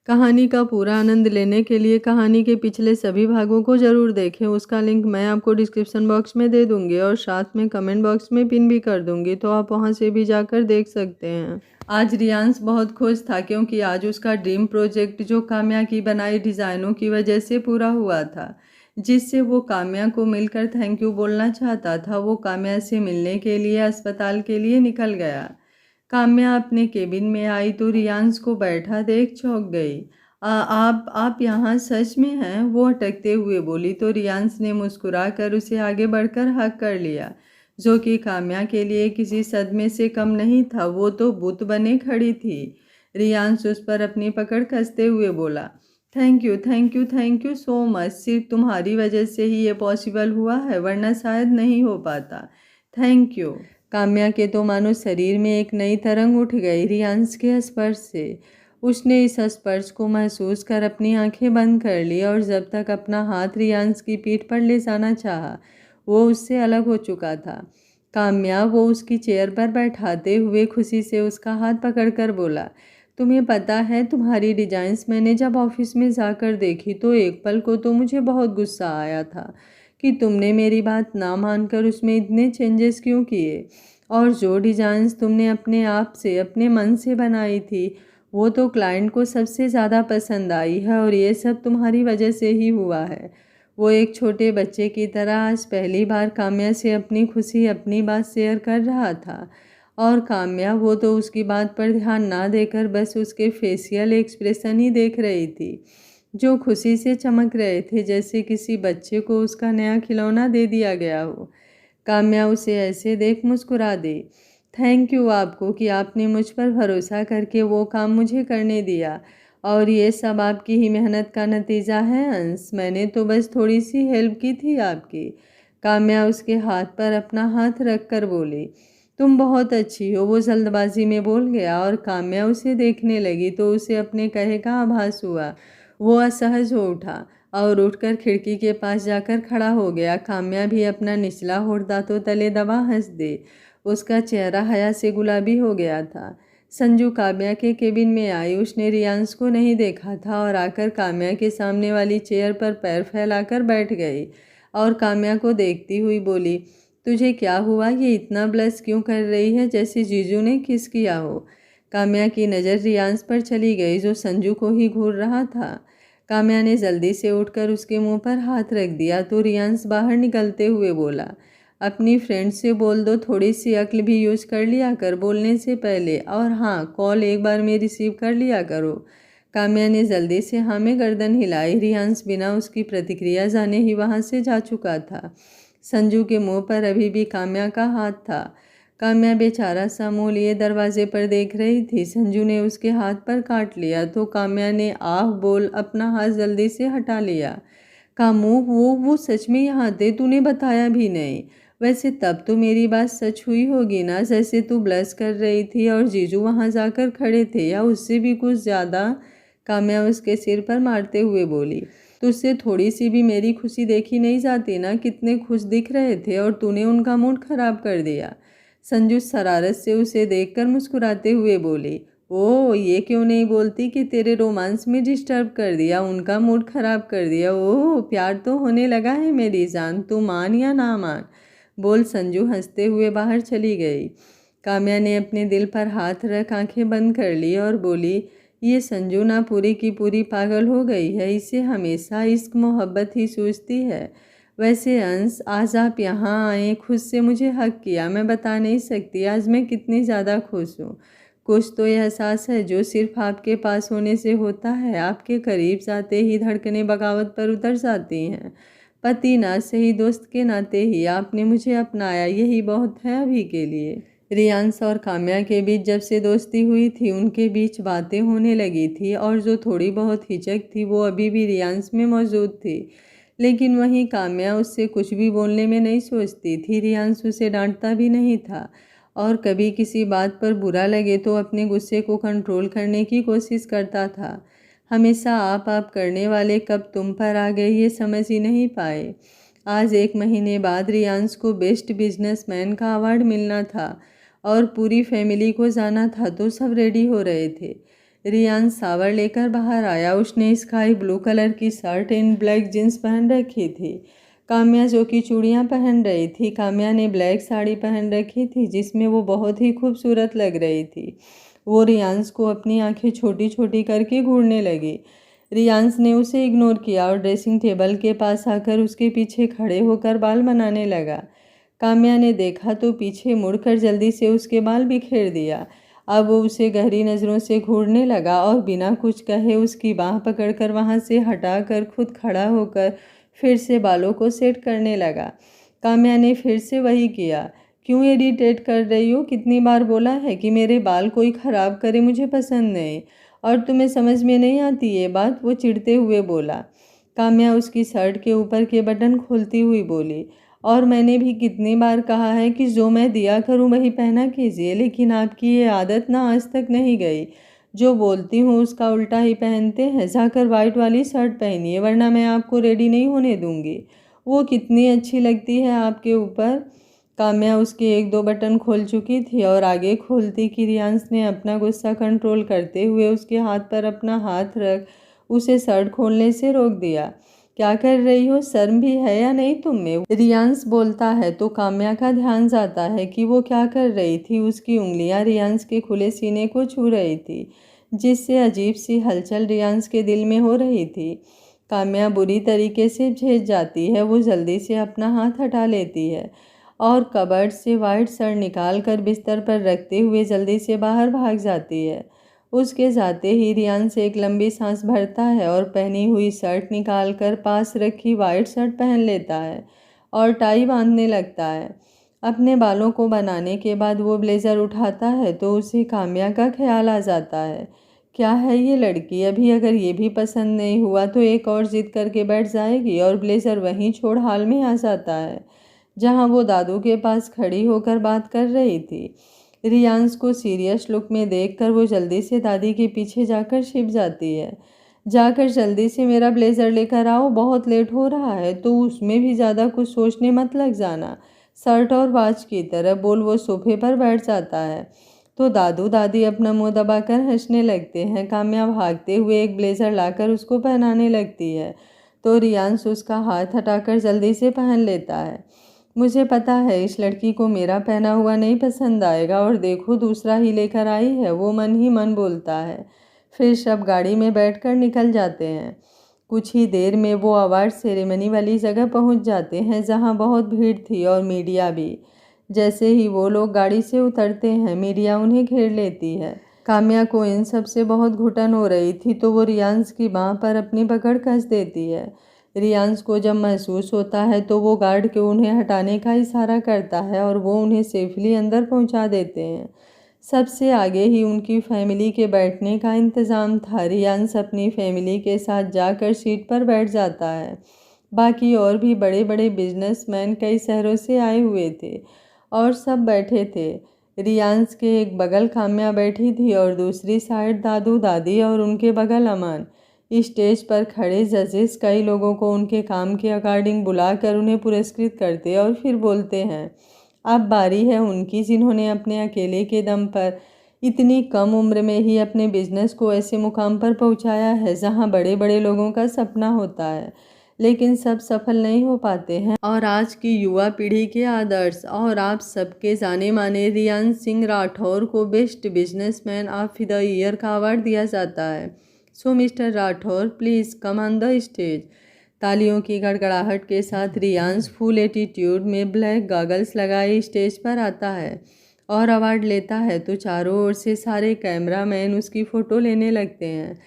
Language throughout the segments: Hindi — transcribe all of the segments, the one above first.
कहानी का पूरा आनंद लेने के लिए कहानी के पिछले सभी भागों को ज़रूर देखें। उसका लिंक मैं आपको डिस्क्रिप्शन बॉक्स में दे दूँगी और साथ में कमेंट बॉक्स में पिन भी कर दूँगी, तो आप वहाँ से भी जाकर देख सकते हैं। आज रियांश बहुत खुश था क्योंकि आज उसका ड्रीम प्रोजेक्ट जो काम्या की बनाई डिज़ाइनों की वजह से पूरा हुआ था, जिससे वो काम्या को मिलकर थैंक यू बोलना चाहता था। वो काम्या से मिलने के लिए अस्पताल के लिए निकल गया। काम्या अपने केबिन में आई तो रियांश को बैठा देख चौंक गई। आप यहाँ सच में हैं? वो अटकते हुए बोली तो रियांश ने मुस्कुराकर उसे आगे बढ़कर हक कर लिया, जो कि काम्या के लिए किसी सदमे से कम नहीं था। वो तो बुत बने खड़ी थी। रियांश उस पर अपनी पकड़ कसते हुए बोला, thank you thank you thank you so much. सिर्फ तुम्हारी वजह से ही ये पॉसिबल हुआ है, वरना शायद नहीं हो पाता। Thank you. काम्या के तो मानो शरीर में एक नई तरंग उठ गई रियांश के स्पर्श से। उसने इस स्पर्श को महसूस कर अपनी आंखें बंद कर ली और जब तक अपना हाथ रियांश की पीठ पर ले जाना चाहा, वो उससे अलग हो चुका था। काम्या वो उसकी चेयर पर बैठाते हुए खुशी से उसका हाथ पकड़कर बोला, तुम्हें पता है तुम्हारी डिजाइन्स मैंने जब ऑफिस में जाकर देखी तो एक पल को तो मुझे बहुत गुस्सा आया था कि तुमने मेरी बात ना मानकर उसमें इतने चेंजेस क्यों किए। और जो डिज़ाइंस तुमने अपने आप से अपने मन से बनाई थी वो तो क्लाइंट को सबसे ज़्यादा पसंद आई है, और ये सब तुम्हारी वजह से ही हुआ है। वो एक छोटे बच्चे की तरह आज पहली बार काम्या से अपनी खुशी अपनी बात शेयर कर रहा था, और काम्या वो तो उसकी बात पर ध्यान ना देकर बस उसके फेशियल एक्सप्रेशन ही देख रही थी, जो खुशी से चमक रहे थे जैसे किसी बच्चे को उसका नया खिलौना दे दिया गया हो। काम्या उसे ऐसे देख मुस्कुरा दी। थैंक यू आपको कि आपने मुझ पर भरोसा करके वो काम मुझे करने दिया, और ये सब आपकी ही मेहनत का नतीजा है अंश। मैंने तो बस थोड़ी सी हेल्प की थी आपकी। काम्या उसके हाथ पर अपना हाथ रख कर बोली, तुम बहुत अच्छी हो। वो जल्दबाजी में बोल गया और काम्या उसे देखने लगी तो उसे अपने कहे का आभास हुआ। वो असहज हो उठा और उठकर खिड़की के पास जाकर खड़ा हो गया। काम्या भी अपना निचला होठ दांतों तले दबा हंस दे। उसका चेहरा हया से गुलाबी हो गया था। संजू काम्या के केबिन में आई। उसने रियांश को नहीं देखा था और आकर काम्या के सामने वाली चेयर पर पैर फैलाकर बैठ गई और काम्या को देखती हुई बोली, तुझे क्या हुआ? ये इतना ब्लश क्यों कर रही है, जैसे जीजू ने किस किया हो। काम्या की नज़र रियांश पर चली गई जो संजू को ही घूर रहा था। काम्या ने जल्दी से उठकर उसके मुंह पर हाथ रख दिया तो रियांश बाहर निकलते हुए बोला, अपनी फ्रेंड से बोल दो थोड़ी सी अक्ल भी यूज कर लिया कर बोलने से पहले, और हाँ, कॉल एक बार में रिसीव कर लिया करो। काम्या ने जल्दी से हाँ में गर्दन हिलाई। रियांश बिना उसकी प्रतिक्रिया जाने ही वहाँ से जा चुका था। संजू के मुंह पर अभी भी काम्या का हाथ था। काम्या बेचारा सा मुँह लिए दरवाजे पर देख रही थी। संजू ने उसके हाथ पर काट लिया तो काम्या ने आह बोल अपना हाथ जल्दी से हटा लिया। कामू, वो सच में यहाँ थे? तूने बताया भी नहीं। वैसे तब तो मेरी बात सच हुई होगी ना, जैसे तू ब्लश कर रही थी और जीजू वहाँ जाकर खड़े थे, या उससे भी कुछ ज़्यादा? काम्या उसके सिर पर मारते हुए बोली, तुझसे थोड़ी सी भी मेरी खुशी देखी नहीं जाती ना? कितने खुश दिख रहे थे और तूने उनका मूड खराब कर दिया। संजू शरारत से उसे देखकर मुस्कुराते हुए बोली, ओह, ये क्यों नहीं बोलती कि तेरे रोमांस में डिस्टर्ब कर दिया, उनका मूड खराब कर दिया। ओह, प्यार तो होने लगा है मेरी जान, तू मान या ना मान। बोल संजू हंसते हुए बाहर चली गई। काम्या ने अपने दिल पर हाथ रख आंखें बंद कर ली और बोली, ये संजू ना पूरी की पूरी पागल हो गई है। इसे हमेशा इश्क मोहब्बत ही सूझती है। वैसे अंश, आज आप यहाँ आए, खुद से मुझे हक किया। मैं बता नहीं सकती आज मैं कितनी ज़्यादा खुश हूँ। कुछ तो यह एहसास है जो सिर्फ आपके पास होने से होता है। आपके करीब जाते ही धड़कनें बगावत पर उतर जाती हैं। पति ना सही, दोस्त के नाते ही आपने मुझे अपनाया, यही बहुत है अभी के लिए। रियांश और काम्या के बीच जब से दोस्ती हुई थी उनके बीच बातें होने लगी थी, और जो थोड़ी बहुत हिचक थी वो अभी भी रियांश में मौजूद थी। लेकिन वहीं काम्या उससे कुछ भी बोलने में नहीं सोचती थी। रियांश उसे डांटता भी नहीं था, और कभी किसी बात पर बुरा लगे तो अपने गुस्से को कंट्रोल करने की कोशिश करता था। हमेशा आप करने वाले कब तुम पर आ गए ये समझ ही नहीं पाए। आज 1 महीने बाद रियांश को बेस्ट बिजनेसमैन का अवार्ड मिलना था और पूरी फैमिली को जाना था, तो सब रेडी हो रहे थे। रियान शावर लेकर बाहर आया। उसने स्काई ब्लू कलर की शर्ट एंड ब्लैक जीन्स पहन रखी थी। काम्या जो कि चूड़ियाँ पहन रही थी। काम्या ने ब्लैक साड़ी पहन रखी थी जिसमें वो बहुत ही खूबसूरत लग रही थी। वो रियांश को अपनी आंखें छोटी छोटी करके घूरने लगी। रियांश ने उसे इग्नोर किया और ड्रेसिंग टेबल के पास आकर उसके पीछे खड़े होकर बाल बनाने लगा। काम्या ने देखा तो पीछे मुड़कर जल्दी से उसके बाल बिखेर दिया। अब वो उसे गहरी नज़रों से घूरने लगा और बिना कुछ कहे उसकी बाह पकड़कर वहाँ से हटाकर खुद खड़ा होकर फिर से बालों को सेट करने लगा। काम्या ने फिर से वही किया। क्यों इरिटेट कर रही हो? कितनी बार बोला है कि मेरे बाल कोई ख़राब करे मुझे पसंद नहीं, और तुम्हें समझ में नहीं आती ये बात? वो चिढ़ते हुए बोला। काम्या उसकी शर्ट के ऊपर के बटन खोलती हुई बोली, और मैंने भी कितनी बार कहा है कि जो मैं दिया करूं वही पहना कीजिए, लेकिन आपकी ये आदत ना आज तक नहीं गई। जो बोलती हूँ उसका उल्टा ही पहनते हैं। जाकर वाइट वाली शर्ट पहनिए वरना मैं आपको रेडी नहीं होने दूंगी। वो कितनी अच्छी लगती है आपके ऊपर। काम्या उसके एक दो बटन खोल चुकी थी और आगे खोलती कि रियांश ने अपना गुस्सा कंट्रोल करते हुए उसके हाथ पर अपना हाथ रख उसे शर्ट खोलने से रोक दिया। क्या कर रही हो? शर्म भी है या नहीं तुम में? रियांश बोलता है तो काम्या का ध्यान जाता है कि वो क्या कर रही थी। उसकी उंगलियां रियांश के खुले सीने को छू रही थी जिससे अजीब सी हलचल रियांश के दिल में हो रही थी। काम्या बुरी तरीके से झेज जाती है। वो जल्दी से अपना हाथ हटा लेती है और कबर्ड से वाइट शर्ट निकाल कर बिस्तर पर रखते हुए जल्दी से बाहर भाग जाती है। उसके जाते ही रियांश एक लंबी सांस भरता है और पहनी हुई शर्ट निकाल कर पास रखी वाइट शर्ट पहन लेता है और टाई बांधने लगता है। अपने बालों को बनाने के बाद वो ब्लेज़र उठाता है तो उसे काम्या का ख्याल आ जाता है। क्या है ये लड़की? अभी अगर ये भी पसंद नहीं हुआ तो एक और जिद करके बैठ जाएगी और ब्लेज़र वहीं छोड़ हाल में आ जाता है जहां वो दादू के पास खड़ी होकर बात कर रही थी। रियांश को सीरियस लुक में देखकर वो जल्दी से दादी के पीछे जाकर छिप जाती है। जाकर जल्दी से मेरा ब्लेज़र लेकर आओ, बहुत लेट हो रहा है। तो उसमें भी ज़्यादा कुछ सोचने मत लग जाना। शर्ट और वॉच की तरह बोल वो सोफे पर बैठ जाता है तो दादू दादी अपना मुंह दबाकर हंसने लगते हैं। काम्या भागते हुए एक ब्लेज़र लाकर उसको पहनाने लगती है तो रियांश उसका हाथ हटाकर जल्दी से पहन लेता है। मुझे पता है इस लड़की को मेरा पहना हुआ नहीं पसंद आएगा, और देखो दूसरा ही लेकर आई है, वो मन ही मन बोलता है। फिर सब गाड़ी में बैठकर निकल जाते हैं। कुछ ही देर में वो अवार्ड सेरेमनी वाली जगह पहुंच जाते हैं जहां बहुत भीड़ थी और मीडिया भी। जैसे ही वो लोग गाड़ी से उतरते हैं मीडिया उन्हें घेर लेती है। काम्या को इन सब से बहुत घुटन हो रही थी तो वो रियांश की बाँह पर अपनी पकड़ कस देती है। रियांश को जब महसूस होता है तो वो गार्ड के उन्हें हटाने का इशारा करता है और वो उन्हें सेफली अंदर पहुंचा देते हैं। सबसे आगे ही उनकी फैमिली के बैठने का इंतज़ाम था। रियांश अपनी फैमिली के साथ जाकर सीट पर बैठ जाता है। बाकी और भी बड़े बड़े बिजनेसमैन कई शहरों से आए हुए थे और सब बैठे थे। रियांश के एक बगल काम्या बैठी थी और दूसरी साइड दादू दादी और उनके बगल अमान। स्टेज पर खड़े जजेस कई लोगों को उनके काम के अकॉर्डिंग बुलाकर उन्हें पुरस्कृत करते और फिर बोलते हैं अब बारी है उनकी जिन्होंने अपने अकेले के दम पर इतनी कम उम्र में ही अपने बिजनेस को ऐसे मुकाम पर पहुंचाया है जहां बड़े बड़े लोगों का सपना होता है लेकिन सब सफल नहीं हो पाते हैं। और आज की युवा पीढ़ी के आदर्श और आप सबके जाने माने रियांश सिंह राठौर को best businessman of the year का अवार्ड दिया जाता है। So mister Rathore please come on the stage. तालियों की गड़गड़ाहट के साथ रियांश फुल एटीट्यूड में ब्लैक गॉगल्स लगाए स्टेज पर आता है और अवार्ड लेता है तो चारों ओर से सारे कैमरामैन उसकी फ़ोटो लेने लगते हैं।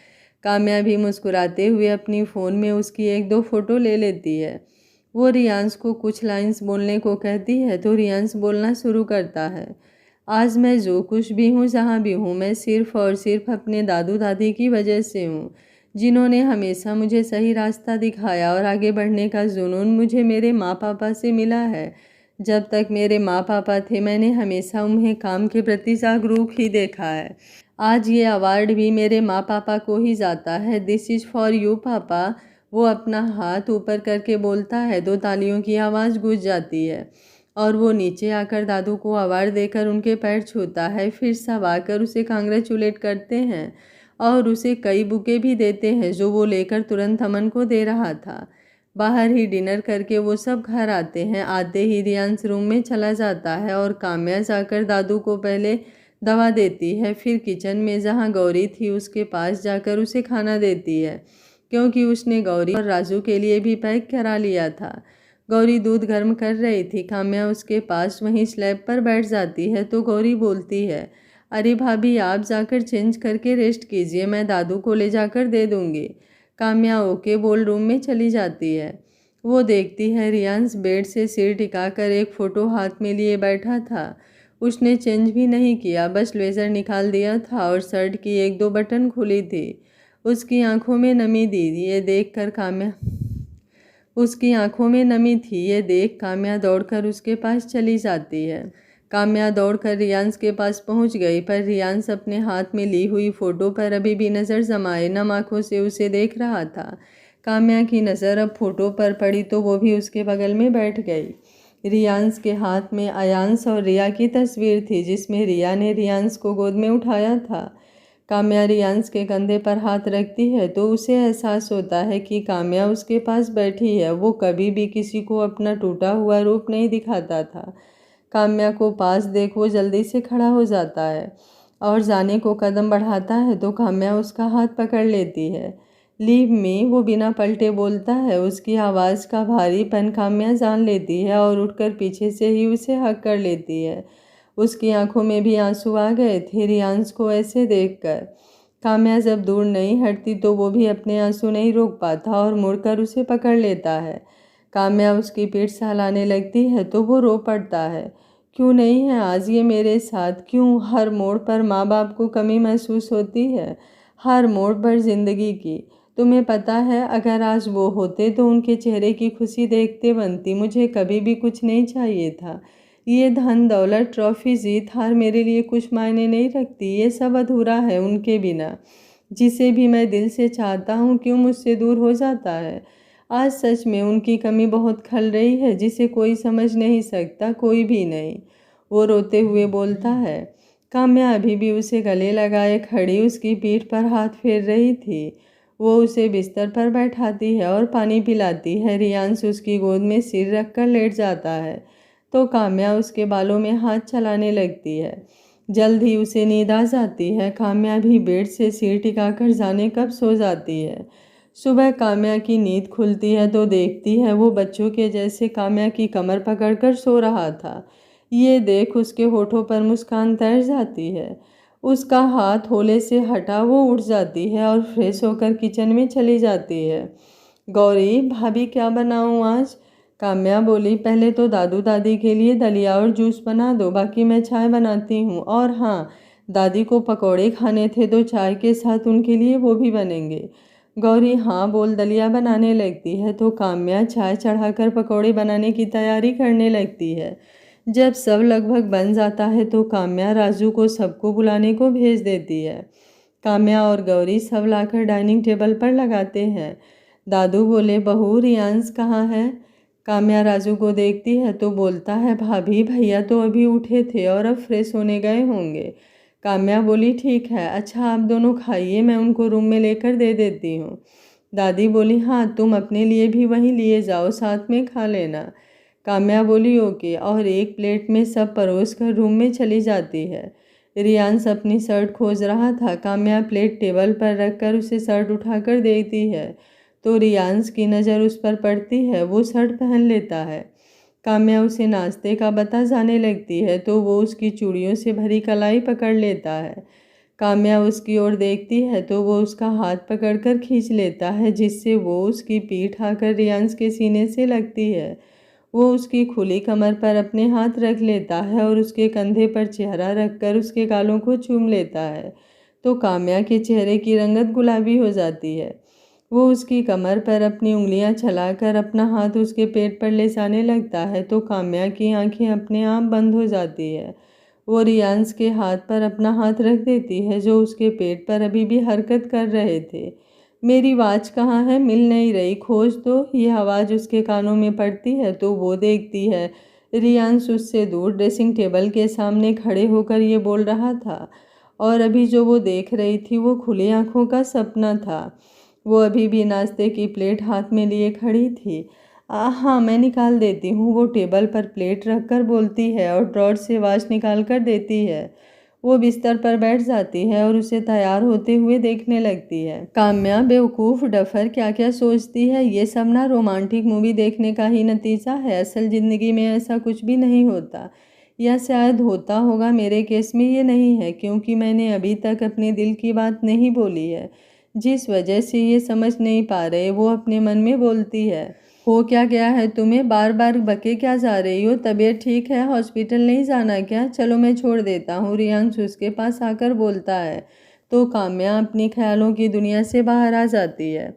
काम्या भी मुस्कुराते हुए अपनी फ़ोन में उसकी एक दो फ़ोटो ले लेती है। वो रियांश को कुछ लाइंस बोलने को कहती है तो रियांश बोलना शुरू करता है। आज मैं जो कुछ भी हूँ जहाँ भी हूँ मैं सिर्फ़ और सिर्फ अपने दादू दादी की वजह से हूँ जिन्होंने हमेशा मुझे सही रास्ता दिखाया, और आगे बढ़ने का जुनून मुझे मेरे माँ पापा से मिला है। जब तक मेरे माँ पापा थे मैंने हमेशा उन्हें काम के प्रति जागरूक ही देखा है। आज ये अवार्ड भी मेरे माँ पापा को ही जाता है। दिस इज़ फॉर यू पापा। वो अपना हाथ ऊपर करके बोलता है तो तालियों की आवाज़ गूंज जाती है और वो नीचे आकर दादू को अवार्ड देकर उनके पैर छूता है। फिर सब आकर उसे कांग्रेचुलेट करते हैं और उसे कई बुके भी देते हैं जो वो लेकर तुरंत अमन को दे रहा था। बाहर ही डिनर करके वो सब घर आते हैं। आते ही रियांश रूम में चला जाता है और काम्या जाकर दादू को पहले दवा देती है, फिर किचन में जहाँ गौरी थी उसके पास जाकर उसे खाना देती है, क्योंकि उसने गौरी और राजू के लिए भी पैक करा लिया था। गौरी दूध गर्म कर रही थी। काम्या उसके पास वहीं स्लैब पर बैठ जाती है तो गौरी बोलती है, अरे भाभी आप जाकर चेंज करके रेस्ट कीजिए, मैं दादू को ले जाकर दे दूँगी। काम्या ओके बोल रूम में चली जाती है। वो देखती है रियांश बेड से सिर टिकाकर एक फ़ोटो हाथ में लिए बैठा था। उसने चेंज भी नहीं किया, बस ब्लेजर निकाल दिया था और शर्ट की एक दो बटन खुली थी। उसकी आंखों में नमी थी ये देख काम्या दौड़कर उसके पास चली जाती है। काम्या दौड़कर रियांश के पास पहुंच गई, पर रियांश अपने हाथ में ली हुई फ़ोटो पर अभी भी नज़र जमाए नम आँखों से उसे देख रहा था। काम्या की नज़र अब फ़ोटो पर पड़ी तो वो भी उसके बगल में बैठ गई। रियांश के हाथ में अयांश और रिया की तस्वीर थी, जिसमें रिया ने रियांश को गोद में उठाया था। काम्या रियांश के कंधे पर हाथ रखती है तो उसे एहसास होता है कि काम्या उसके पास बैठी है। वो कभी भी किसी को अपना टूटा हुआ रूप नहीं दिखाता था। काम्या को पास देख वो जल्दी से खड़ा हो जाता है और जाने को कदम बढ़ाता है तो काम्या उसका हाथ पकड़ लेती है। लीव मी, वो बिना पलटे बोलता है। उसकी आवाज़ का भारीपन काम्या जान लेती है और उठकर पीछे से ही उसे हक कर लेती है। उसकी आंखों में भी आंसू आ गए थे रियांश को ऐसे देखकर। काम्या जब दूर नहीं हटती तो वो भी अपने आंसू नहीं रोक पाता और मुड़कर उसे पकड़ लेता है। काम्या उसकी पीठ सहलाने लगती है तो वो रो पड़ता है। क्यों नहीं है आज ये मेरे साथ? क्यों हर मोड़ पर माँ बाप को कमी महसूस होती है? हर मोड़ पर ज़िंदगी की। तुम्हें पता है अगर आज वो होते तो उनके चेहरे की खुशी देखते बनती। मुझे कभी भी कुछ नहीं चाहिए था। ये धन दौलत ट्रॉफी जीत हार मेरे लिए कुछ मायने नहीं रखती। ये सब अधूरा है उनके बिना। जिसे भी मैं दिल से चाहता हूँ क्यों मुझसे दूर हो जाता है। आज सच में उनकी कमी बहुत खल रही है, जिसे कोई समझ नहीं सकता, कोई भी नहीं। वो रोते हुए बोलता है। काम्या अभी भी उसे गले लगाए खड़ी उसकी पीठ पर हाथ फेर रही थी। वो उसे बिस्तर पर बैठाती है और पानी पिलाती है। रियांश उसकी गोद में सिर रखकर लेट जाता है तो काम्या उसके बालों में हाथ चलाने लगती है। जल्द ही उसे नींद आ जाती है। काम्या भी बेड से सिर टिकाकर जाने कब सो जाती है। सुबह काम्या की नींद खुलती है तो देखती है वो बच्चों के जैसे काम्या की कमर पकड़कर सो रहा था। ये देख उसके होठों पर मुस्कान तैर जाती है। उसका हाथ होले से हटा वो उठ जाती है और फ्रेश होकर किचन में चली जाती है। गौरी, भाभी क्या बनाऊँ आज? काम्या बोली, पहले तो दादू दादी के लिए दलिया और जूस बना दो, बाकी मैं चाय बनाती हूँ। और हाँ, दादी को पकौड़े खाने थे तो चाय के साथ उनके लिए वो भी बनेंगे। गौरी हाँ बोल दलिया बनाने लगती है तो काम्या चाय चढ़ाकर पकौड़े बनाने की तैयारी करने लगती है। जब सब लगभग बन जाता है तो काम्या राजू को सबको बुलाने को भेज देती है। काम्या और गौरी सब लाकर डाइनिंग टेबल पर लगाते हैं। दादू बोले, बहू रियांश कहाँ है? काम्या राजू को देखती है तो बोलता है, भाभी भैया तो अभी उठे थे और अब फ्रेश होने गए होंगे। काम्या बोली, ठीक है, अच्छा आप दोनों खाइए, मैं उनको रूम में लेकर दे देती हूँ। दादी बोली, हाँ तुम अपने लिए भी वहीं लिए जाओ, साथ में खा लेना। काम्या बोली ओके और एक प्लेट में सब परोस कर रूम में चली जाती है। रियांश अपनी शर्ट खोज रहा था। काम्या प्लेट टेबल पर रखकर उसे शर्ट उठाकर देती है तो रियांश की नज़र उस पर पड़ती है। वो शर्ट पहन लेता है। काम्या उसे नाश्ते का बता जाने लगती है तो वो उसकी चूड़ियों से भरी कलाई पकड़ लेता है। काम्या उसकी ओर देखती है तो वो उसका हाथ पकड़कर खींच लेता है, जिससे वो उसकी पीठ आकर रियांश के सीने से लगती है। वो उसकी खुली कमर पर अपने हाथ रख लेता है और उसके कंधे पर चेहरा रखकर उसके गालों को चूम लेता है तो काम्या के चेहरे की रंगत गुलाबी हो जाती है। वो उसकी कमर पर अपनी उंगलियां चलाकर अपना हाथ उसके पेट पर ले जाने लगता है तो काम्या की आंखें अपने आप बंद हो जाती है। वो रियांश के हाथ पर अपना हाथ रख देती है जो उसके पेट पर अभी भी हरकत कर रहे थे। मेरी वाच कहाँ है? मिल नहीं रही, खोज दो। यह आवाज़ उसके कानों में पड़ती है तो वो देखती है रियांश उससे दूर ड्रेसिंग टेबल के सामने खड़े होकर ये बोल रहा था और अभी जो वो देख रही थी वो खुली आंखों का सपना था। वो अभी भी नाश्ते की प्लेट हाथ में लिए खड़ी थी। हाँ, मैं निकाल देती हूँ, वो टेबल पर प्लेट रखकर बोलती है और ड्रॉर से वॉच निकाल कर देती है। वो बिस्तर पर बैठ जाती है और उसे तैयार होते हुए देखने लगती है। काम्या बेवकूफ़ डफर क्या क्या सोचती है। ये सब ना रोमांटिक मूवी देखने का ही नतीजा है। असल ज़िंदगी में ऐसा कुछ भी नहीं होता, या शायद होता होगा। मेरे केस में ये नहीं है, क्योंकि मैंने अभी तक अपने दिल की बात नहीं बोली है। जिस वजह से ये समझ नहीं पा रहे, वो अपने मन में बोलती है। हो क्या गया है तुम्हें? बार बार बके क्या जा रही हो? तबीयत ठीक है? हॉस्पिटल नहीं जाना क्या? चलो मैं छोड़ देता हूँ, रियांश उसके पास आकर बोलता है। तो काम्या अपनी ख्यालों की दुनिया से बाहर आ जाती है।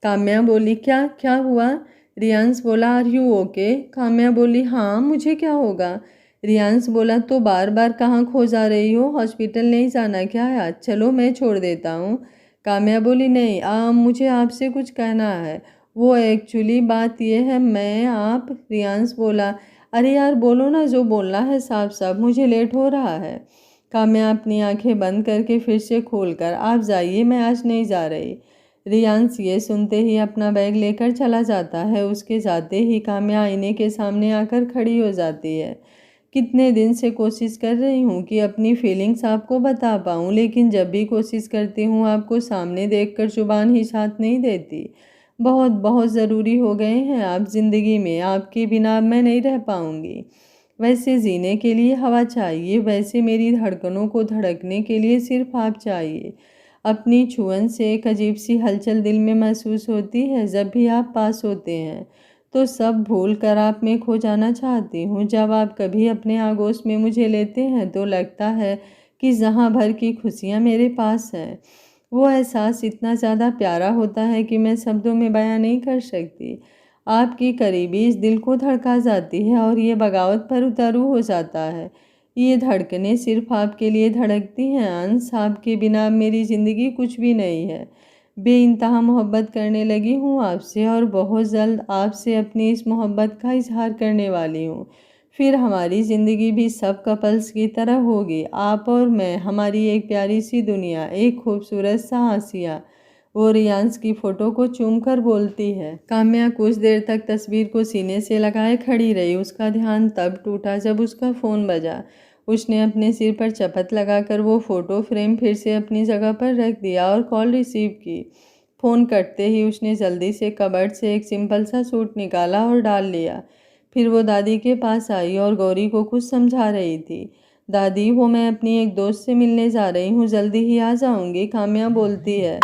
काम्या बोली, क्या क्या हुआ? रियांश बोला, आर यू ओके? काम्या बोली, हाँ, मुझे क्या होगा? रियांश बोला, तो बार बार कहाँ खो जा रही हो? हॉस्पिटल नहीं जाना क्या आज? चलो मैं छोड़ देता हूँ। काम्या बोली, नहीं, मुझे आपसे कुछ कहना है। वो एक्चुअली बात यह है, मैं आप। रियांश बोला, अरे यार बोलो ना, जो बोलना है साफ साफ, मुझे लेट हो रहा है। काम्या अपनी आंखें बंद करके फिर से खोलकर, आप जाइए, मैं आज नहीं जा रही। रियांश ये सुनते ही अपना बैग लेकर चला जाता है। उसके जाते ही काम्या आईने के सामने आकर खड़ी हो जाती है। कितने दिन से कोशिश कर रही हूँ कि अपनी फीलिंग्स आपको बता पाऊँ, लेकिन जब भी कोशिश करती हूँ आपको सामने देखकर जुबान ही साथ नहीं देती। बहुत बहुत ज़रूरी हो गए हैं आप ज़िंदगी में, आपके बिना मैं नहीं रह पाऊँगी। वैसे जीने के लिए हवा चाहिए, वैसे मेरी धड़कनों को धड़कने के लिए सिर्फ आप चाहिए। अपनी छुअन से एक अजीब सी हलचल दिल में महसूस होती है जब भी आप पास होते हैं, तो सब भूल कर आप में खो जाना चाहती हूँ। जब आप कभी अपने आगोश में मुझे लेते हैं तो लगता है कि जहाँ भर की खुशियाँ मेरे पास हैं। वो एहसास इतना ज़्यादा प्यारा होता है कि मैं शब्दों में बयां नहीं कर सकती। आपकी करीबी इस दिल को धड़का जाती है और ये बगावत पर उतारू हो जाता है। ये धड़कनें सिर्फ आपके लिए धड़कती हैं अंश, आपके बिना मेरी ज़िंदगी कुछ भी नहीं है। बेइंतहा मोहब्बत करने लगी हूँ आपसे, और बहुत जल्द आपसे अपनी इस मोहब्बत का इजहार करने वाली हूँ। फिर हमारी ज़िंदगी भी सब कपल्स की तरह होगी, आप और मैं, हमारी एक प्यारी सी दुनिया, एक खूबसूरत सा आसिया। वो रियांश की फ़ोटो को चूमकर बोलती है। काम्या कुछ देर तक तस्वीर को सीने से लगाए खड़ी रही। उसका ध्यान तब टूटा जब उसका फ़ोन बजा। उसने अपने सिर पर चपत लगाकर वो फ़ोटो फ्रेम फिर से अपनी जगह पर रख दिया और कॉल रिसीव की। फ़ोन कटते ही उसने जल्दी से कबर्ड से एक सिंपल सा सूट निकाला और डाल लिया। फिर वो दादी के पास आई और गौरी को कुछ समझा रही थी। दादी, वो मैं अपनी एक दोस्त से मिलने जा रही हूँ, जल्दी ही आ जाऊँगी, काम्या बोलती है।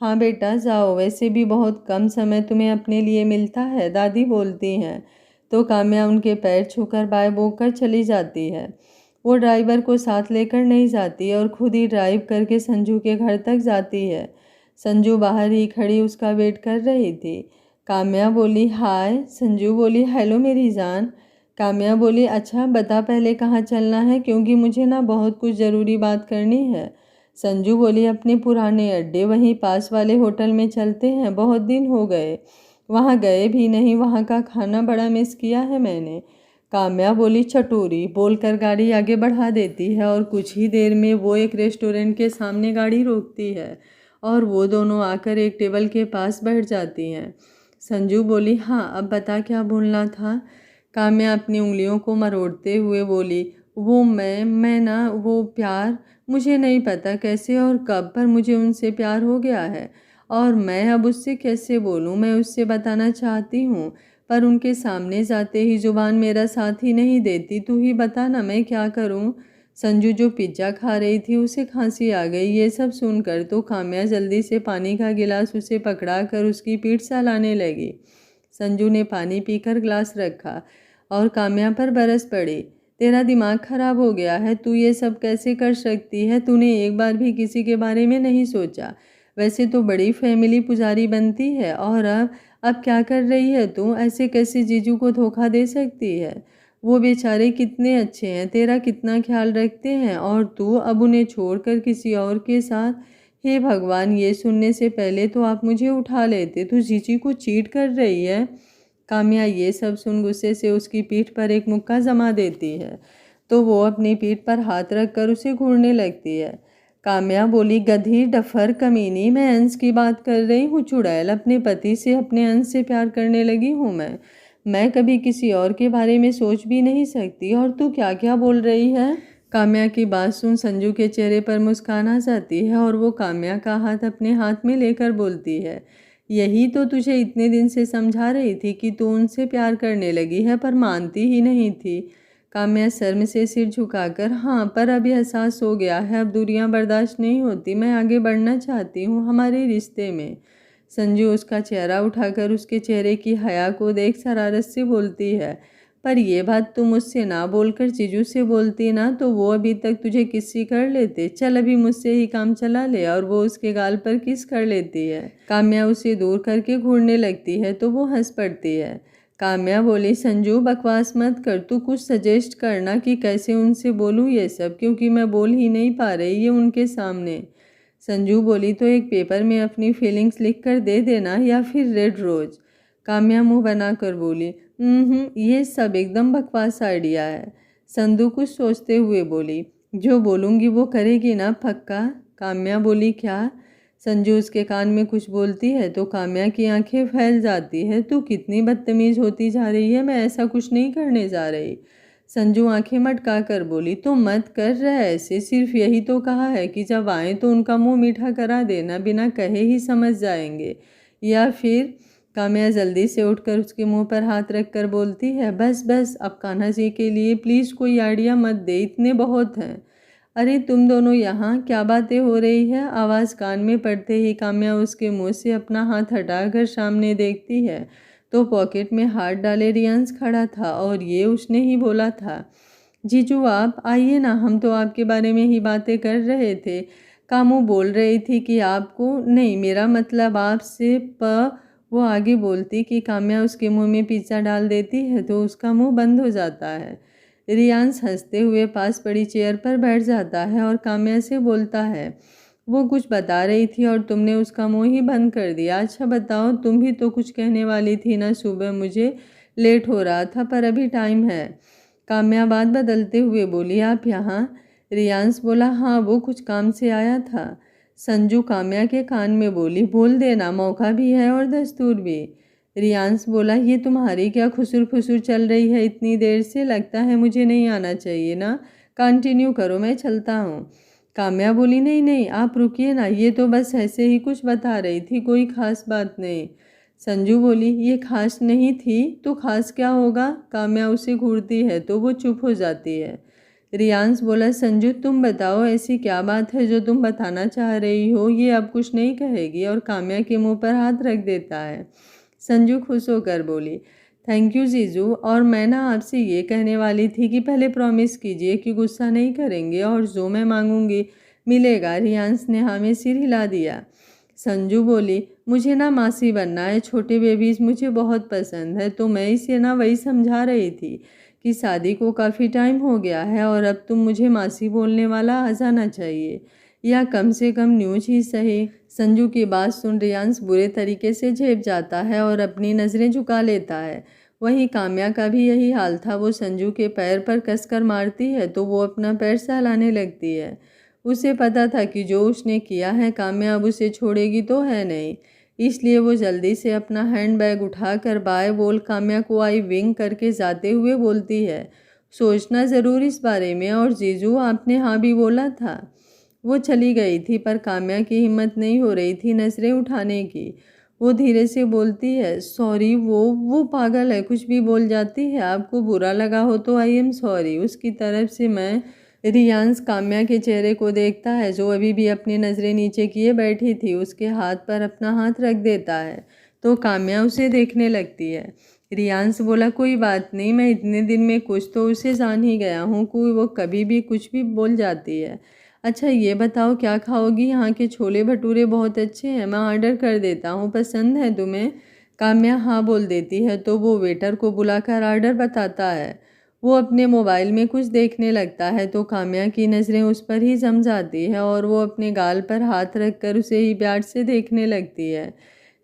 हाँ बेटा जाओ, वैसे भी बहुत कम समय तुम्हें अपने लिए मिलता है, दादी बोलती हैं। तो काम्या उनके पैर छूकर बाय बोकर चली जाती है। वो ड्राइवर को साथ लेकर नहीं जाती और खुद ही ड्राइव करके संजू के घर तक जाती है। संजू बाहर ही खड़ी उसका वेट कर रही थी। काम्या बोली, हाय। संजू बोली, हेलो मेरी जान। काम्या बोली, अच्छा बता पहले कहाँ चलना है, क्योंकि मुझे ना बहुत कुछ ज़रूरी बात करनी है। संजू बोली, अपने पुराने अड्डे, वहीं पास वाले होटल में चलते हैं, बहुत दिन हो गए वहाँ गए भी नहीं, वहाँ का खाना बड़ा मिस किया है मैंने। काम्या बोली, चटोरी, बोलकर गाड़ी आगे बढ़ा देती है और कुछ ही देर में वो एक रेस्टोरेंट के सामने गाड़ी रोकती है और वो दोनों आकर एक टेबल के पास बैठ जाती हैं। संजू बोली, हाँ अब बता क्या बोलना था। काम्या अपनी उंगलियों को मरोड़ते हुए बोली, वो मैं ना वो प्यार, मुझे नहीं पता कैसे और कब, पर मुझे उनसे प्यार हो गया है और मैं अब उससे कैसे बोलूँ। मैं उससे बताना चाहती हूँ, पर उनके सामने जाते ही जुबान मेरा साथ ही नहीं देती। तू ही बता ना, मैं क्या करूँ। संजू जो पिज्ज़ा खा रही थी उसे खांसी आ गई। ये सब सुनकर तो काम्या जल्दी से पानी का गिलास उसे पकड़ा कर उसकी पीठ सहलाने लगी। संजू ने पानी पीकर ग्लास रखा और काम्या पर बरस पड़ी। तेरा दिमाग खराब हो गया है, तू ये सब कैसे कर सकती है? तूने एक बार भी किसी के बारे में नहीं सोचा। वैसे तो बड़ी फैमिली पुजारी बनती है, और अब क्या कर रही है तू? ऐसे कैसे जीजू को धोखा दे सकती है? वो बेचारे कितने अच्छे हैं, तेरा कितना ख्याल रखते हैं, और तू अब उन्हें छोड़कर किसी और के साथ। हे भगवान, ये सुनने से पहले तो आप मुझे उठा लेते। तू जीजी को चीट कर रही है। काम्या ये सब सुन गुस्से से उसकी पीठ पर एक मुक्का जमा देती है, तो वो अपनी पीठ पर हाथ रखकर उसे घूरने लगती है। काम्या बोली, गधी, डफर, कमीनी, मैं अंश की बात कर रही हूँ। चुड़ैल, अपने पति से, अपने अंश से प्यार करने लगी हूँ मैं कभी किसी और के बारे में सोच भी नहीं सकती। और तू क्या क्या बोल रही है? काम्या की बात सुन संजू के चेहरे पर मुस्कान आ जाती है और वो काम्या का हाथ अपने हाथ में लेकर बोलती है, यही तो तुझे इतने दिन से समझा रही थी कि तू उनसे प्यार करने लगी है, पर मानती ही नहीं थी। काम्या शर्म से सिर झुकाकर, हाँ, पर अभी एहसास हो गया है, अब दूरियां बर्दाश्त नहीं होती, मैं आगे बढ़ना चाहती हूँ हमारे रिश्ते में। संजू उसका चेहरा उठाकर उसके चेहरे की हया को देख शरारत से बोलती है, पर यह बात तू मुझसे ना बोलकर जीजू से बोलती ना, तो वो अभी तक तुझे किसी कर लेते। चल अभी मुझसे ही काम चला ले। और वो उसके गाल पर किस कर लेती है। काम्या उसे दूर करके घूरने लगती है तो वो हंस पड़ती है। काम्या बोली, संजू बकवास मत कर, तू कुछ सजेस्ट करना कि कैसे उनसे बोलूँ ये सब, क्योंकि मैं बोल ही नहीं पा रही ये उनके सामने। संजू बोली, तो एक पेपर में अपनी फीलिंग्स लिख कर दे देना, या फिर रेड रोज। काम्या मुंह बनाकर बोली, ये सब एकदम बकवास आइडिया है। संधू कुछ सोचते हुए बोली, जो बोलूँगी वो करेगी ना पक्का? काम्या बोली, क्या? संजू उसके कान में कुछ बोलती है तो काम्या की आंखें फैल जाती है। तू कितनी बदतमीज होती जा रही है, मैं ऐसा कुछ नहीं करने जा रही। संजू आंखें मटका कर बोली, तो मत कर रहा है ऐसे, सिर्फ यही तो कहा है कि जब आए तो उनका मुंह मीठा करा देना, बिना कहे ही समझ जाएंगे। या फिर काम्या जल्दी से उठकर उसके मुंह पर हाथ रख कर बोलती है, बस बस, अब कान्हा जी के लिए प्लीज़ कोई आइडिया मत दे, इतने बहुत हैं। अरे तुम दोनों यहाँ क्या बातें हो रही है? आवाज़ कान में पड़ते ही काम्या उसके मुंह से अपना हाथ हटाकर सामने देखती है तो पॉकेट में हाथ डाले रियांश खड़ा था और ये उसने ही बोला था, जीजू आप आइए ना, हम तो आपके बारे में ही बातें कर रहे थे। कामू बोल रही थी कि आपको, नहीं मेरा मतलब आपसे, वो आगे बोलती कि काम्या उसके मुंह में पिज्ज़ा डाल देती है तो उसका मुंह बंद हो जाता है। रियांश हंसते हुए पास पड़ी चेयर पर बैठ जाता है और काम्या से बोलता है, वो कुछ बता रही थी और तुमने उसका मुंह ही बंद कर दिया। अच्छा बताओ, तुम भी तो कुछ कहने वाली थी ना, सुबह मुझे लेट हो रहा था पर अभी टाइम है। काम्या बात बदलते हुए बोली, आप यहाँ? रियांश बोला, हाँ, वो कुछ काम से आया था। संजू काम्या के कान में बोली, बोल देना, मौका भी है और दस्तूर भी। रियांश बोला, ये तुम्हारी क्या खुसुर फुसुर चल रही है इतनी देर से, लगता है मुझे नहीं आना चाहिए ना, कंटिन्यू करो, मैं चलता हूँ। काम्या बोली, नहीं नहीं आप रुकिए ना, ये तो बस ऐसे ही कुछ बता रही थी, कोई खास बात नहीं। संजू बोली, ये खास नहीं थी तो खास क्या होगा? काम्या उसे घूरती है तो वो चुप हो जाती है। रियांश बोला, संजू तुम बताओ, ऐसी क्या बात है जो तुम बताना चाह रही हो? ये अब कुछ नहीं कहेगी और काम्या के मुंह पर हाथ रख देता है। संजू खुश होकर बोली, थैंक यू जीजू, और मैं ना आपसे ये कहने वाली थी कि पहले प्रॉमिस कीजिए कि गुस्सा नहीं करेंगे और जो मैं मांगूंगी मिलेगा। रियांश ने हाँ में सिर हिला दिया। संजू बोली, मुझे ना मासी बनना है, छोटे बेबीज मुझे बहुत पसंद है, तो मैं इसे ना वही समझा रही थी कि शादी को काफ़ी टाइम हो गया है और अब तुम मुझे मासी बोलने वाला आ जाना चाहिए, या कम से कम न्यूज ही सही। संजू की बात सुन रियांश बुरे तरीके से झेप जाता है और अपनी नज़रें झुका लेता है। वहीं काम्या का भी यही हाल था। वो संजू के पैर पर कसकर मारती है तो वो अपना पैर सहलाने लगती है। उसे पता था कि जो उसने किया है काम्या अब उसे छोड़ेगी तो है नहीं, इसलिए वो जल्दी से अपना हैंडबैग उठाकर बाय बोल काम्या को आई विंग करके जाते हुए बोलती है, सोचना ज़रूर इस बारे में, और जीजू आपने हाँ भी बोला था। वो चली गई थी पर काम्या की हिम्मत नहीं हो रही थी नजरें उठाने की। वो धीरे से बोलती है, सॉरी, वो पागल है, कुछ भी बोल जाती है, आपको बुरा लगा हो तो आई एम सॉरी उसकी तरफ से मैं। रियांश काम्या के चेहरे को देखता है जो अभी भी अपनी नज़रें नीचे किए बैठी थी, उसके हाथ पर अपना हाथ रख देता है तो काम्या उसे देखने लगती है। रियांश बोला, कोई बात नहीं, मैं इतने दिन में कुछ तो उसे जान ही गया हूँ, कोई वो कभी भी कुछ भी बोल जाती है। अच्छा ये बताओ क्या खाओगी? यहाँ के छोले भटूरे बहुत अच्छे हैं, मैं ऑर्डर कर देता हूँ, पसंद है तुम्हें? काम्या हाँ बोल देती है तो वो वेटर को बुलाकर ऑर्डर बताता है। वो अपने मोबाइल में कुछ देखने लगता है तो काम्या की नज़रें उस पर ही जम जाती है और वो अपने गाल पर हाथ रखकर उसे ही प्यार से देखने लगती है।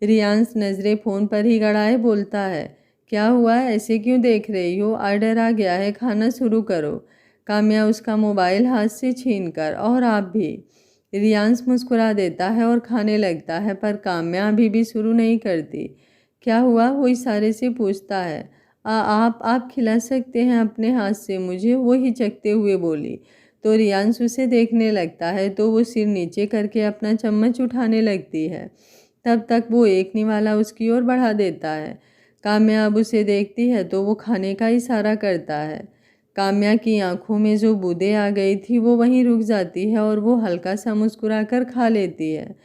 रियांश नज़रें फ़ोन पर ही गड़ाए बोलता है, क्या हुआ, ऐसे क्यों देख रही हो? ऑर्डर आ गया है, खाना शुरू करो। काम्या उसका मोबाइल हाथ से छीनकर, और आप भी। रियांश मुस्कुरा देता है और खाने लगता है, पर काम्या अभी भी शुरू नहीं करती। क्या हुआ, वो इशारे से पूछता है। आप खिला सकते हैं अपने हाथ से मुझे, वो हिचकते हुए बोली। तो रियांश उसे देखने लगता है तो वो सिर नीचे करके अपना चम्मच उठाने लगती है। तब तक वो एक निवाला उसकी ओर बढ़ा देता है। काम्या अब उसे देखती है तो वो खाने का इशारा करता है। काम्या की आंखों में जो बूंदें आ गई थी वो वहीं रुक जाती है और वो हल्का सा मुस्कुराकर खा लेती है।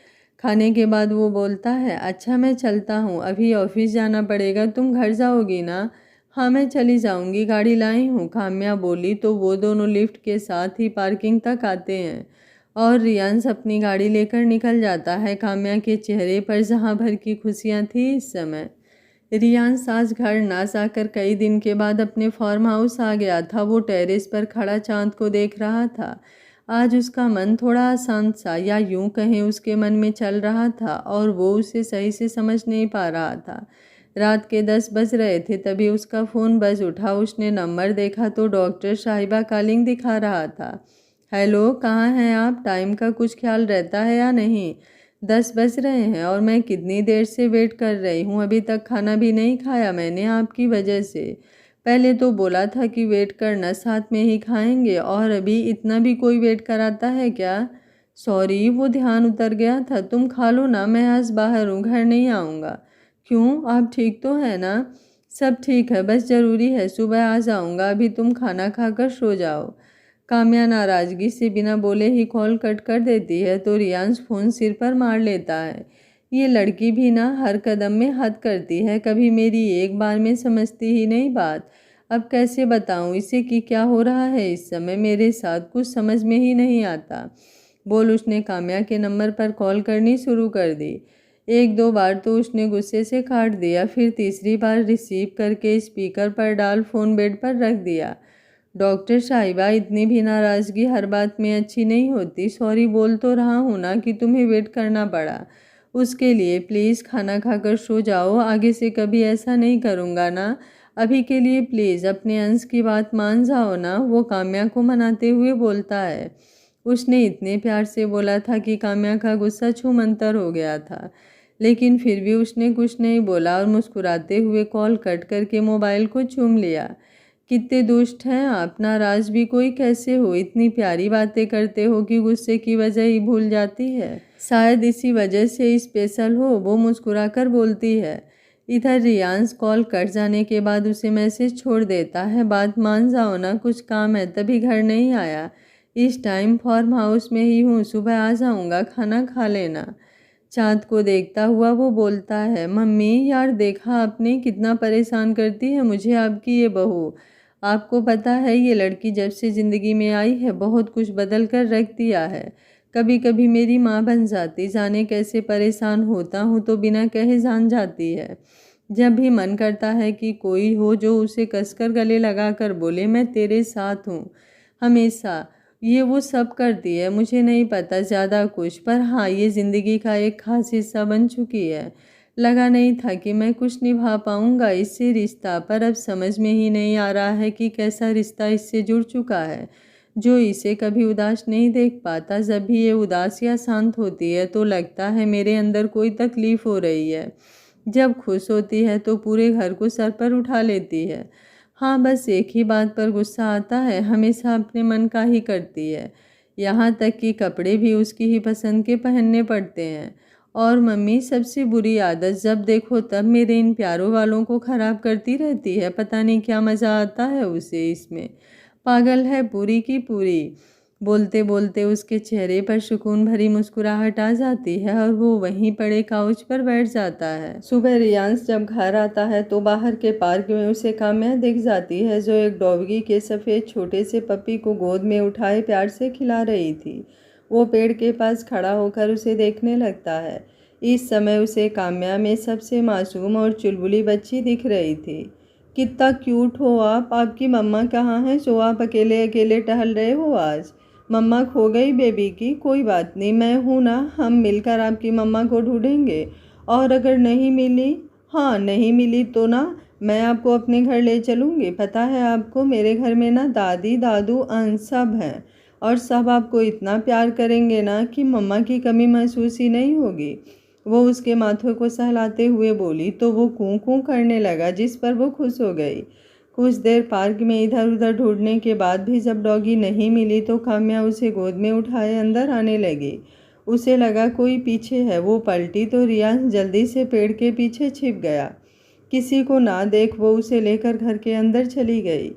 खाने के बाद वो बोलता है, अच्छा मैं चलता हूँ, अभी ऑफिस जाना पड़ेगा, तुम घर जाओगी ना? हाँ मैं चली जाऊँगी, गाड़ी लाई हूँ, काम्या बोली। तो वो दोनों लिफ्ट के साथ ही पार्किंग तक आते हैं और रियांश अपनी गाड़ी लेकर निकल जाता है। काम्या के चेहरे पर जहाँ भर की खुशियाँ थी इस समय। रियांश आज घर ना जाकर कई दिन के बाद अपने फार्म हाउस आ गया था। वो टेरेस पर खड़ा चांद को देख रहा था। आज उसका मन थोड़ा अशांत सा, या यूं कहें उसके मन में चल रहा था और वो उसे सही से समझ नहीं पा रहा था। रात के 10 बज रहे थे तभी उसका फ़ोन बज उठा। उसने नंबर देखा तो डॉक्टर साहिबा कॉलिंग दिखा रहा था। हेलो, कहाँ हैं आप? टाइम का कुछ ख्याल रहता है या नहीं? 10 बज रहे हैं और मैं कितनी देर से वेट कर रही हूँ, अभी तक खाना भी नहीं खाया मैंने आपकी वजह से। पहले तो बोला था कि वेट करना, साथ में ही खाएंगे, और अभी इतना भी कोई वेट कराता है क्या? सॉरी, वो ध्यान उतर गया था, तुम खा लो ना, मैं आज बाहर हूँ, घर नहीं आऊँगा। क्यों, आप ठीक तो है ना? सब ठीक है, बस ज़रूरी है सुबह आ जाऊँगा, अभी तुम खाना खाकर सो जाओ। काम्या नाराज़गी से बिना बोले ही कॉल कट कर देती है तो रियांश फ़ोन सिर पर मार लेता है। ये लड़की भी ना हर कदम में हद करती है, कभी मेरी एक बार में समझती ही नहीं बात। अब कैसे बताऊँ इसे कि क्या हो रहा है इस समय मेरे साथ, कुछ समझ में ही नहीं आता। बोल उसने काम्या के नंबर पर कॉल करनी शुरू कर दी। एक दो बार तो उसने गुस्से से काट दिया, फिर तीसरी बार रिसीव करके स्पीकर पर डाल फ़ोन बेड पर रख दिया। डॉक्टर साहिबा, इतनी भी नाराज़गी हर बात में अच्छी नहीं होती। सॉरी बोल तो रहा हूँ ना कि तुम्हें वेट करना पड़ा उसके लिए। प्लीज़ खाना खाकर सो जाओ, आगे से कभी ऐसा नहीं करूँगा ना। अभी के लिए प्लीज़ अपने अंश की बात मान जाओ ना, वो काम्या को मनाते हुए बोलता है। उसने इतने प्यार से बोला था कि काम्या का गुस्सा छूमंतर हो गया था, लेकिन फिर भी उसने कुछ नहीं बोला और मुस्कुराते हुए कॉल कट करके मोबाइल को चूम लिया। कितने दुष्ट हैं आप, नाराज भी कोई कैसे हो? इतनी प्यारी बातें करते हो कि गुस्से की वजह ही भूल जाती है। शायद इसी वजह से स्पेशल हो, वो मुस्कुराकर बोलती है। इधर रियांश कॉल कट जाने के बाद उसे मैसेज छोड़ देता है, बात मान जाओ ना, कुछ काम है तभी घर नहीं आया। इस टाइम फार्म हाउस में ही हूँ, सुबह आ जाऊँगा, खाना खा लेना। चाँद को देखता हुआ वो बोलता है, मम्मी यार देखा आपने, कितना परेशान करती है मुझे आपकी ये बहू। आपको पता है ये लड़की जब से ज़िंदगी में आई है बहुत कुछ बदल कर रख दिया है। कभी कभी मेरी माँ बन जाती, जाने कैसे परेशान होता हूँ तो बिना कहे जान जाती है। जब भी मन करता है कि कोई हो जो उसे कसकर गले लगा कर बोले, मैं तेरे साथ हूँ हमेशा, ये वो सब करती है। मुझे नहीं पता ज़्यादा कुछ, पर हाँ ये ज़िंदगी का एक खास हिस्सा बन चुकी है। लगा नहीं था कि मैं कुछ निभा पाऊँगा इससे रिश्ता, पर अब समझ में ही नहीं आ रहा है कि कैसा रिश्ता इससे जुड़ चुका है जो इसे कभी उदास नहीं देख पाता। जब भी ये उदास या शांत होती है तो लगता है मेरे अंदर कोई तकलीफ़ हो रही है। जब खुश होती है तो पूरे घर को सर पर उठा लेती है। हाँ बस एक ही बात पर गुस्सा आता है, हमेशा अपने मन का ही करती है। यहाँ तक कि कपड़े भी उसकी ही पसंद के पहनने पड़ते हैं। और मम्मी सबसे बुरी आदत, जब देखो तब मेरे इन प्यारों वालों को ख़राब करती रहती है। पता नहीं क्या मज़ा आता है उसे इसमें, पागल है पूरी की पूरी। बोलते बोलते उसके चेहरे पर सुकून भरी मुस्कुराहट आ जाती है और वो वहीं पड़े काउच पर बैठ जाता है। सुबह रियांश जब घर आता है तो बाहर के पार्क में उसे काम्या दिख जाती है जो एक डॉगी के सफ़ेद छोटे से पपी को गोद में उठाए प्यार से खिला रही थी। वो पेड़ के पास खड़ा होकर उसे देखने लगता है। इस समय उसे काम्या में सबसे मासूम और चुलबुली बच्ची दिख रही थी। कितना क्यूट हो आप, आपकी मम्मा कहाँ हैं जो आप अकेले अकेले टहल रहे हो आज? मम्मा खो गई बेबी की? कोई बात नहीं, मैं हूँ ना, हम मिलकर आपकी मम्मा को ढूंढेंगे। और अगर नहीं मिली, हाँ नहीं मिली तो ना मैं आपको अपने घर ले चलूँगी। पता है आपको मेरे घर में ना दादी दादू अंश सब हैं और सब आपको इतना प्यार करेंगे ना कि मम्मा की कमी महसूस ही नहीं होगी। वो उसके माथे को सहलाते हुए बोली तो वो कूं कूं करने लगा, जिस पर वो खुश हो गई। कुछ देर पार्क में इधर उधर ढूंढने के बाद भी जब डॉगी नहीं मिली तो काम्या उसे गोद में उठाए अंदर आने लगी। उसे लगा कोई पीछे है। वो पलटी तो रियांश जल्दी से पेड़ के पीछे छिप गया। किसी को ना देख वो उसे लेकर घर के अंदर चली गई।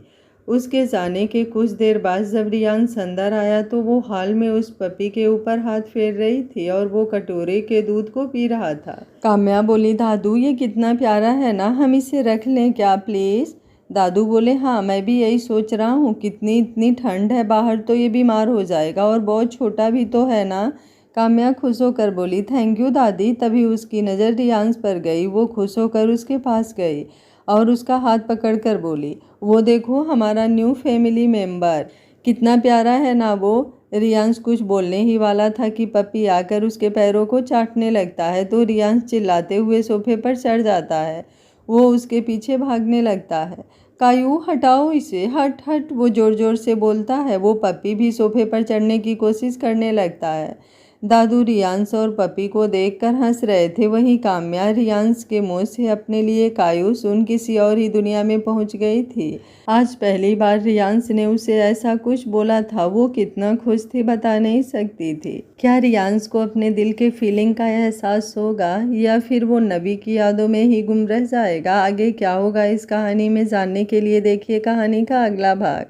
उसके जाने के कुछ देर बाद जब रियांश अंदर आया तो वो हॉल में उस पपी के ऊपर हाथ फेर रही थी और वो कटोरे के दूध को पी रहा था। काम्या बोली, दादू ये कितना प्यारा है ना, हम इसे रख लें क्या प्लीज़? दादू बोले, हाँ मैं भी यही सोच रहा हूँ, कितनी इतनी ठंड है बाहर तो ये बीमार हो जाएगा और बहुत छोटा भी तो है ना। काम्या खुश होकर बोली, थैंक यू दादी। तभी उसकी नज़र रियांश पर गई। वो खुश होकर उसके पास गई और उसका हाथ पकड़कर बोली, वो देखो हमारा न्यू फैमिली मेंबर, कितना प्यारा है ना वो। रियांश कुछ बोलने ही वाला था कि पपी आकर उसके पैरों को चाटने लगता है तो रियांश चिल्लाते हुए सोफे पर चढ़ जाता है। वो उसके पीछे भागने लगता है। कायू हटाओ इसे, हट हट, वो जोर जोर से बोलता है। वो पपी भी सोफे पर चढ़ने की कोशिश करने लगता है। दादू रियांश और पपी को देखकर हंस रहे थे। वहीं काम्या रियांश के मुंह से अपने लिए कायू सुन किसी और ही दुनिया में पहुंच गई थी। आज पहली बार रियांश ने उसे ऐसा कुछ बोला था। वो कितना खुश थी बता नहीं सकती थी। क्या रियांश को अपने दिल के फीलिंग का एहसास होगा या फिर वो नबी की यादों में ही गुम रह जाएगा? आगे क्या होगा इस कहानी में जानने के लिए देखिए कहानी का अगला भाग।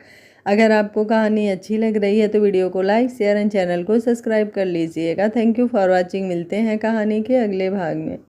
अगर आपको कहानी अच्छी लग रही है तो वीडियो को लाइक शेयर एंड चैनल को सब्सक्राइब कर लीजिएगा। Thank you for watching. मिलते हैं कहानी के अगले भाग में।